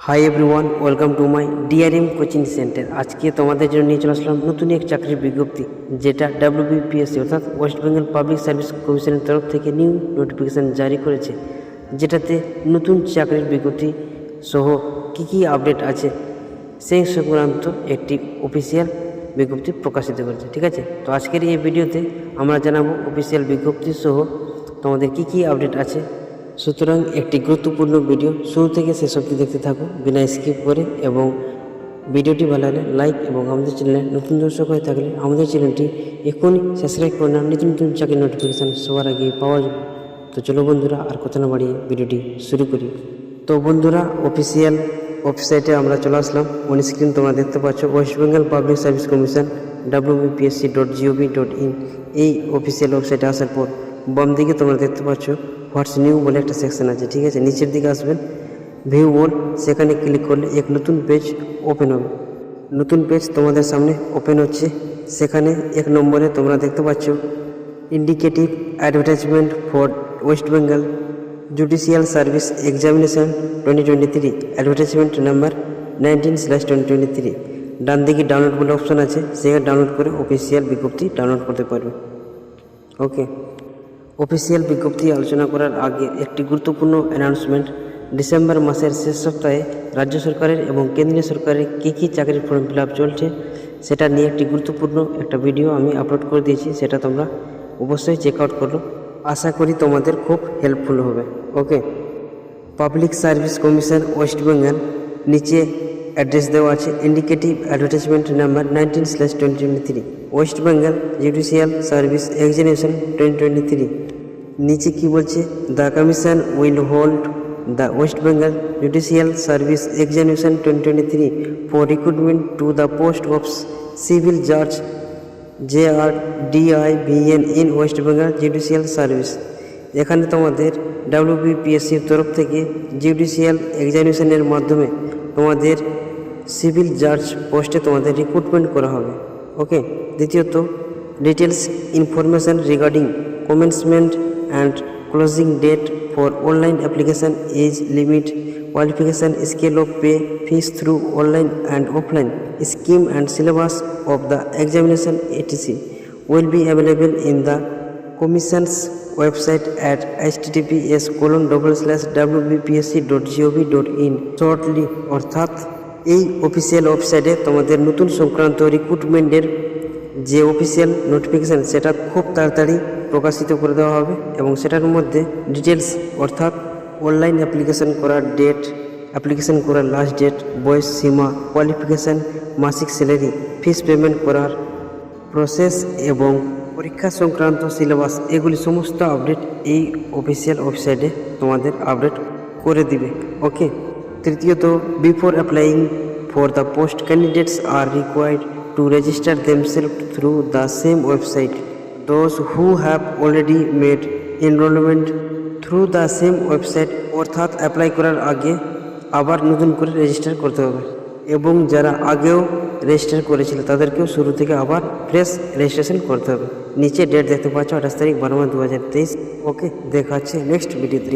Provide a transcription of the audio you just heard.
Hi everyone, welcome to my DRM coaching centre. আজকে তোমাদের জন্য নিয়ে চলে আসলাম নতুন এক চাকরির বিজ্ঞপ্তি, যেটা WBPSC অর্থাৎ ওয়েস্ট বেঙ্গল পাবলিক সার্ভিস কমিশনের তরফ থেকে নিউ নোটিফিকেশান জারি করেছে, যেটাতে নতুন চাকরির বিজ্ঞপ্তি সহ কী আপডেট আছে সেই সংক্রান্ত একটি অফিসিয়াল বিজ্ঞপ্তি প্রকাশিত করেছে। ঠিক আছে, তো আজকের এই ভিডিওতে আমরা জানাবো অফিসিয়াল বিজ্ঞপ্তি সহ তোমাদের কী আপডেট আছে। সুতরাং একটি গুরুত্বপূর্ণ ভিডিও শুরু থেকে শেষ অবধি দেখতে থাকো বিনা স্কিপ করে, এবং ভিডিওটি ভালো লাগলে লাইক, এবং আমাদের চ্যানেলে নতুন দর্শক হয়ে থাকলে আমাদের চ্যানেলটি এখনই সাবস্ক্রাইব করে নাও নতুন নতুন চাকরির নোটিফিকেশান সবার আগে পাওয়া যাবে। তো চলো বন্ধুরা, আর কথা না বাড়িয়ে ভিডিওটি শুরু করি। তো বন্ধুরা, অফিসিয়াল ওয়েবসাইটে আমরা চলে আসলাম। অন স্ক্রিন তোমরা দেখতে পাচ্ছ West Bengal public service commission WBPSC.gov.in। এই অফিসিয়াল ওয়েবসাইটে আসার পর বাম দিকে তোমরা দেখতে পাচ্ছ হোয়াটস নিউ বলে একটা সেকশন আছে। ঠিক আছে, নিচের দিকে আসবেন, ভিউ ওয়াল, সেখানে ক্লিক করলে এক নতুন পেজ ওপেন হবে। নতুন পেজ তোমাদের সামনে ওপেন হচ্ছে। সেখানে এক নম্বরে তোমরা দেখতে পাচ্ছ indicative advertisement for West Bengal judicial service examination 2023, advertisement number 19/2023। ডান দিকে ডাউনলোড বলে অপশন আছে, সেখানে ডাউনলোড করে অফিসিয়াল বিজ্ঞপ্তি ডাউনলোড করতে পারবে। ওকে, অফিসিয়াল বিজ্ঞপ্তি আলোচনা করার আগে একটি গুরুত্বপূর্ণ অ্যানাউন্সমেন্ট। ডিসেম্বর মাসের শেষ সপ্তাহে রাজ্য সরকারের এবং কেন্দ্রীয় সরকারের কী চাকরির ফর্ম ফিল আপ চলছে সেটা নিয়ে একটি গুরুত্বপূর্ণ একটা ভিডিও আমি আপলোড করে দিয়েছি, সেটা তোমরা অবশ্যই চেক আউট করো। আশা করি তোমাদের খুব হেল্পফুল হবে। Okay, public service commission West Bengal, নিচে অ্যাড্রেস দেওয়া আছে indicative advertisement number 19/2023, West Bengal judicial service examination 2023। নিচে কি বলছে, the commission will hold the West Bengal judicial service examination 2023 for recruitment to the post of civil জাজ JRDIVN in West Bengal judicial service. এখানে তোমাদের WBPSCর তরফ থেকে judicial এক্সামিনেশনের মাধ্যমে তোমাদের সিভিল জাজ পোস্টে তোমাদের রিক্রুটমেন্ট করা হবে। ওকে, দ্বিতীয়ত details information regarding commencement and closing date for online application, age limit, qualification, scale of pay, fees through online and offline, scheme and syllabus of the examination etc. will be available in the Commission's website at https://wbpsc.gov.in shortly। অর্থাৎ এই official ওয়েবসাইটে তোমাদের নতুন সংক্রান্ত রিক্রুটমেন্টের যে official notification সেটা খুব তাড়াতাড়ি প্রকাশিত করে দেওয়া হবে, এবং সেটার মধ্যে ডিটেলস অর্থাৎ অনলাইন অ্যাপ্লিকেশন করার ডেট, অ্যাপ্লিকেশন করার লাস্ট ডেট, বয়স সীমা, কোয়ালিফিকেশান, মাসিক স্যালারি, ফিস পেমেন্ট করার প্রসেস এবং পরীক্ষা সংক্রান্ত সিলেবাস, এগুলি সমস্ত আপডেট এই অফিসিয়াল ওয়েবসাইটে তোমাদের আপডেট করে দিবে। ওকে, তৃতীয়ত before applying for the post candidates are required to register themselves through the same website. Those who have already made enrolment through the same website, অর্থাৎ অ্যাপ্লাই করার আগে আবার নতুন করে রেজিস্টার করতে হবে, এবং যারা আগেও রেজিস্টার করেছিল তাদেরকেও শুরু থেকে আবার ফ্রেশ রেজিস্ট্রেশন করতে হবে। নিচে ডেট দেখতে পাচ্ছ 28 তারিখ 12 মাস 2023। ওকে, দেখা হচ্ছে নেক্সট ভিডিওতে।